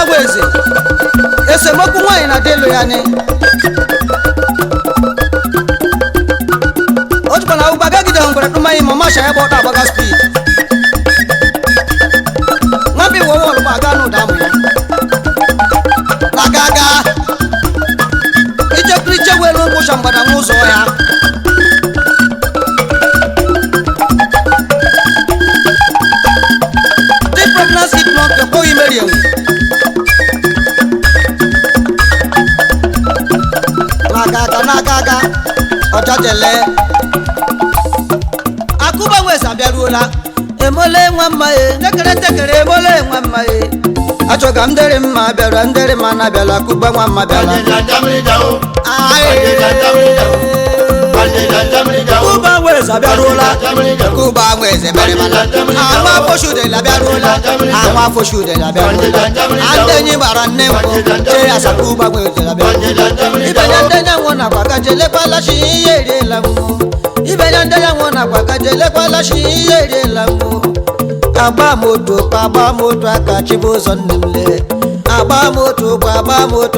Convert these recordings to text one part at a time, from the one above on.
bagweze esemokwu nwanyị na delu ya ni ojukwa na ugba gagide ngwere tumayi mama sha ya bota baga speed ngabi wo wo ba ga no damu ya na gaga ije kriche welu ngo shambada nguzo ya the pregnancy not the boy Miriam na gaga ojajele akuba wesa biaruola emole nwa mma e tekere emole nwa mma e achoga ndere mma biara ndere mana biala akuba nwa mma biala kuba wesa biaruola kuba wesa bere mana ama foshude la biaruola ama foshude la biaruola andenyi bara nembo che asa kuba wesa la biaruola ibanyandenya ngona kwakajele kwala shiyere lamu ibanyandenya ngona kwakajele kwala shiyere lamu agba moto aka chibuzo nnemle agba moto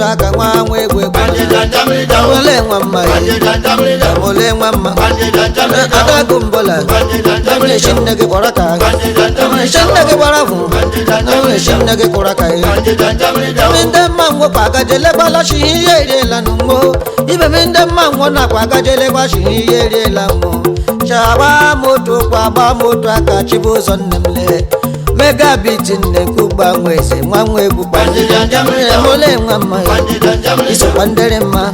aka nwa egwe ole nwa mma ole nwa mma ada gumbola ole shinne ge boraka ole shinne ge borafu ole shinne ge koraka minde mango kwakajele kwala shiyere lamu ibe minde mango na kwakajele kwa shiyere lamu chaba moto aka chibuzo nnemle megabit nekuba mweze mwanwe bubandira mole mwama iso pandere ma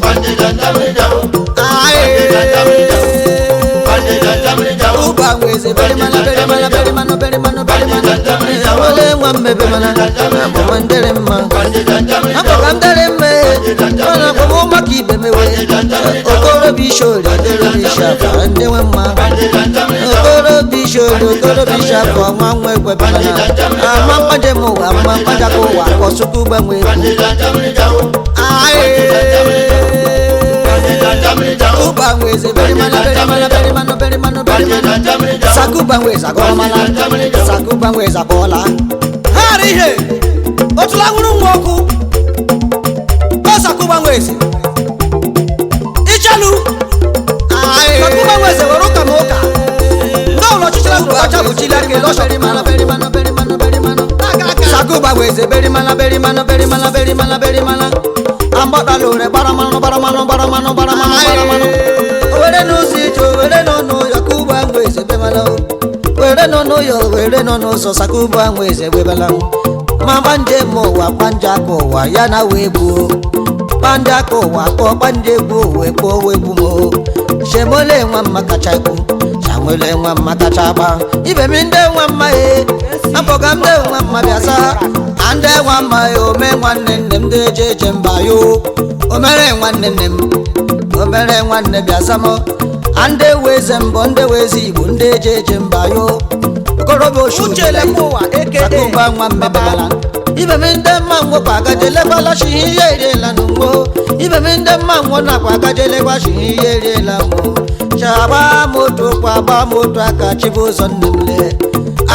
uba mweze bere mana mole mwamme be mana mwandere ma akokandere me mana ko makibe mewe okoro bishori dere bishafa ndewe ma okoro bishafa mwanwe gwe bana amapanje mo amapanja ko wa kosuku bamwe uba mweze bere mana sakuba mweza gola hari he otulangunu ngoku sakuba mweze ichalu sakuba mweze waruka moka ngolo chichila kuacha buchila ke lo shari mana beri mana sakuba mweze beri mana ambata lore baramano were no sijo were no yakuba mweze bemala were no so sakuba mweze bebala mambanje mo wa panja ko wa yana webu panja ko wa ko panje bu webu mo shemole nwa makachaku shamole nwa makachaba ibe minde nwa mmae apogamde nwa mmabiasa ande nwa mmae o me nwanne nnem de jeje mbayo o mere nwanne nnem o mere nwanne biasa mo ande weze mbo nde wezi igbo nde jeje mbayo okorobo shujele kwa aka nwa mmebala ibe minde mango kwagajele kwala shiyere lanungo ibe minde mango na kwagajele kwa shiyere lanungo chaba moto aka chibuzo nnemle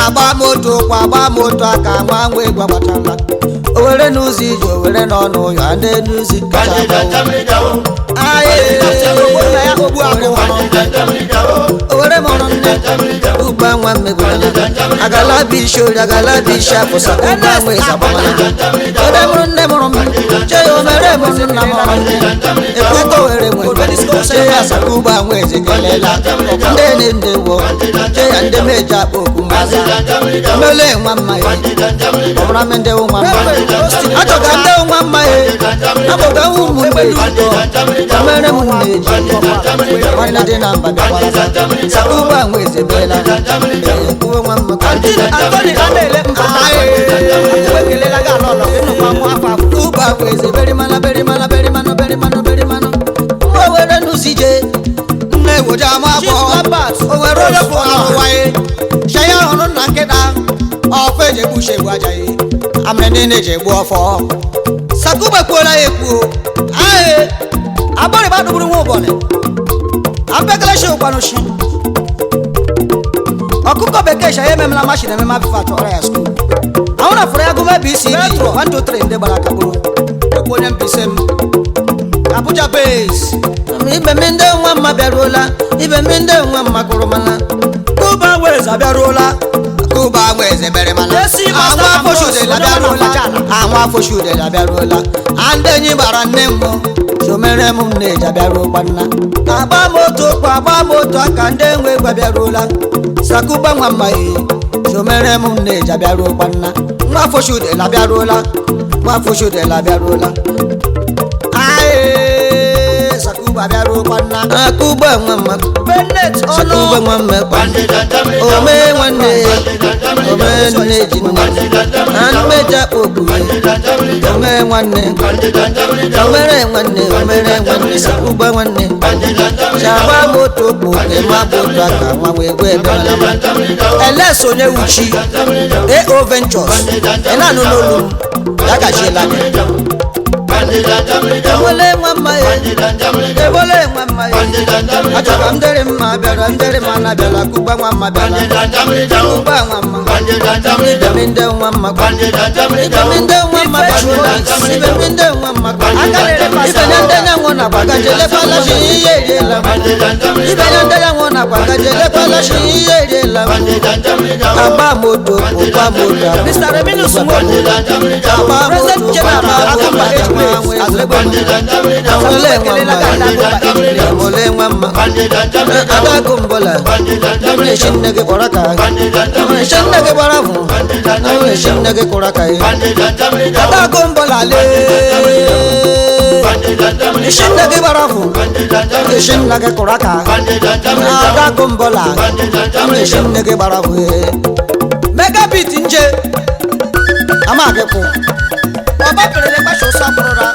agba moto aka nwanwe gwabatala owere nuzi jo owere n'ọnụ ya ande nuzi owere mọrọ nne ugba nwa mmegwala agala bishori agala bishapu sakuba nwe zabamana ode mụrụ nne mụrụ m che ya omere mụrụ nna mụrụ nne ekwuko were nwe che ya sakuba nwe zegelela nde wo che ya nde meja akpa okwu mmaza mele nwa mma ya ọmụra me nde nwa mma achọga nde nwa mma ya abụga ụmụ mgbeli ụtọ mere m nne ji nwanne dị na mba bịakwara sakuba nwe zebela ekwuwe nwa mma uba nwe zebere mana owere nusije nne woja amabọ owere olefu ahụwaye shaya ọrụ na nkịta ọfọ ejegbu shegbu ajaghị amene na-ejegbu ọfọ sakuba kwuola ya ekwuo agbọrị ba dụgburu nwa ụbọnị abekele shi ụkwanụ shi ọkụkọ bekee shaya ememela mashin ememe afịfa chọrọ ya skul ahụ na fụrụ ya gụma BCD 1 2 3 ndị gbara kagburu ekwu onye mbise m Abuja base ibe m ndị nwa mma bịaruola ibe m ndị nwa mma kụrụ mana Kuba Weze abịaruola Kuba Weze bere mana anwa afọshude abịaruola anwa afọshude abịaruola ndị enyi gbara nne m somere m nneji abịaruokwa nna agba moto aka ndị enwe egwu abịaruola Sakuba nwa mma somere m nneji abịaruokwa nna nwa afọshude abịaruola nwa afọshude abịaruola Sakuba bịaruokwa nna Kuba nwa mma Bennett Sakuba nwa mma ome nwanne ome nne ji mmeja obu ome nwanne omere nwanne Sakuba nwanne Shaba moto bụ ema moto aka nwa wee gwe ebela Eles onye uchi AO Ventures enanu n'olu ya gachiela Ebole mama ebole mama achọka m dere mma bịara ndere ma na bịara Kuba nwa mma bịara Kuba nwa mma ibeminde nwa mma ibeminde nwa mma ibeminde nwa mma ibenya ndenya nwa na kwagajele palashi iye eriela ibenya ndenya nwa na kwagajele palashi iye eriela agba moto ụgba moto Mr. Reminus Nwoko agba moto ụgba moto Mole mama ada kumbola mole shinnege koraka mole shinnege barafu mole shinnege koraka ada kumbola le shinnege barafu shinnege koraka ada kumbola mole shinnege barafu megabit nje amage ko Baba perele pa shosa prora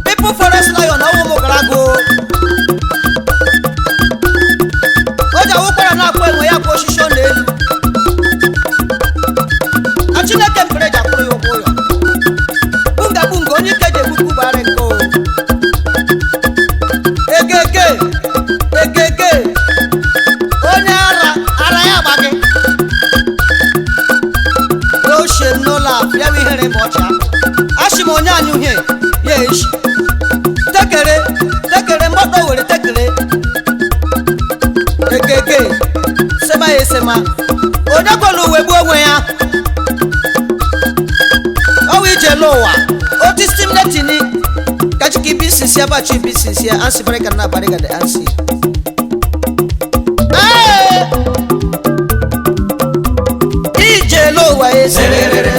People forest lion owo mo grago Oja wo para na ko enwe ya ko shisho n'elu Achine temperature kuro yo boyo Bunga onye keje buku bare nko Egege Onye ara ya gbage No shame no laugh ya wi here mocha Ashimo onye anyu he yesh tekere mbodo were tekere egege sema onye kwelu we gbu onwe ya owi je lowa oti stimulate ni kachiki bisisi abachi bisisi ansi bareka na bareka de ansi ije lowa serere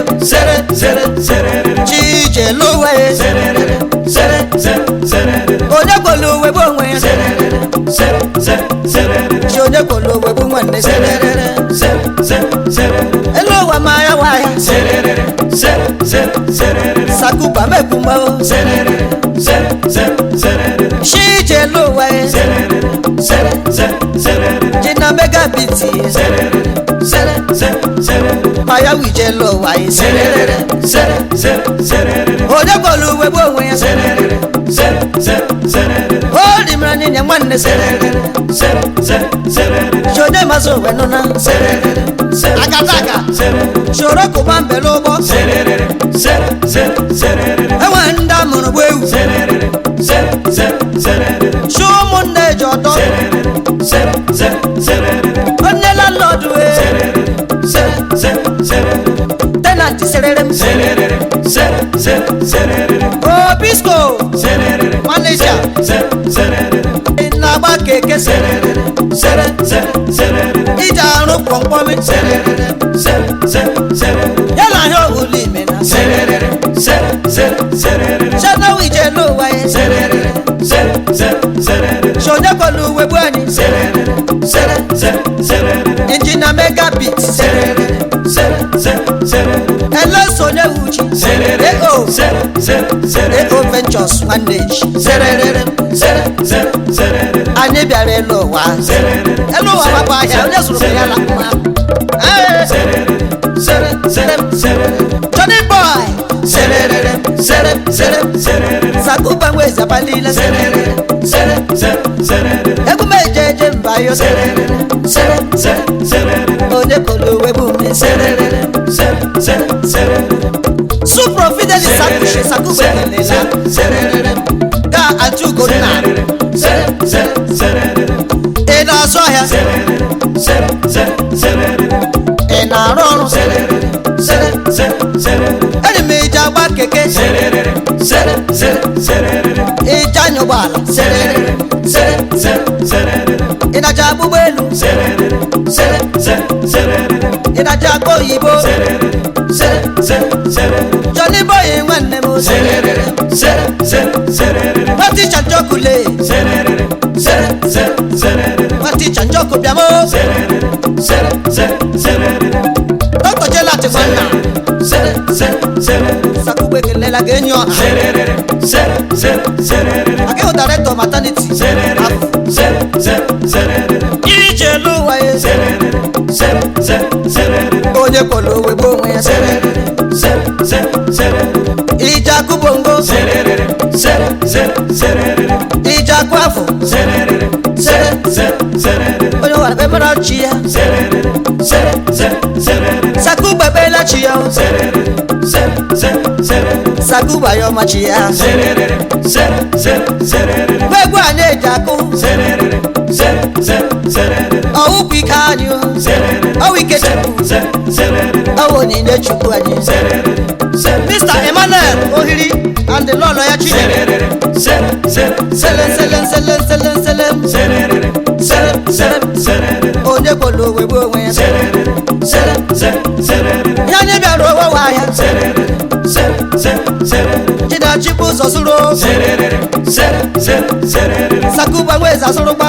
ije lowa serere onye kwelu we gbu onwe ya onye kwelu we gbu nwanne serere elowa maya waya Sakuba mekumba shije lowa jina megabiti maya wije lowa onye kwelu we gbu onwe ya Holy mrani ni mwanne Shode maso wenona Akataka Shoro kubambe lobo Ewanda monobwewu Shumunde jodo Onela lodwe Tenanti sererem Obisco Manager Inaba keke Ija aru pongpomi Yala yo ulimena Shana wije lowa Shonye kolu webuani Injina megabit Elo sonye uchi Ego Ventures manage Anye biare lowa Elowa baba ya Onye suru ya la kuma Johnny boy Sakuba mweza palila Egu mejeje mbayo Onye kolo webu me Supro Fidel Sakushe Sakube Lela Ga Atu Godina Ena Soya Ena Rono Eni Meja Bakeke Eja Nyobala Ena Jabu Belu Ena Jago Yibo Johnny Boy when nemo Mati Chanjokule Mati Chanjoko Biamo Dr. Jela Tifana Sakube Lela Genyo Akeo Director Maternity Ije Luwa Onye Polo Webo Ija Kubongo Ija Kwafu Onye Warbe Marachia Sakuba Bela Chia Sakuba Yomachia Wegwa Nejaku Oh, we can you. Oh, we get you. Oh, we need you. Mr. Emmanuel Ohiri and the Lord Lawyer Chile. Oh, the Polo we go away. Yanibia Rowa. Jida Chipus Osuro. Sakuba Wes Asoroba.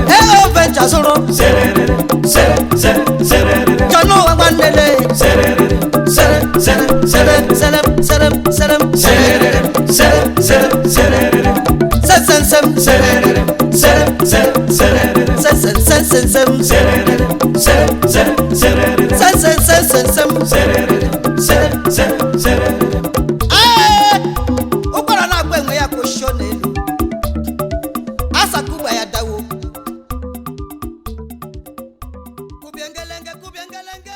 Hello, Venture Soro. Jano Amandele. Kubiengelenge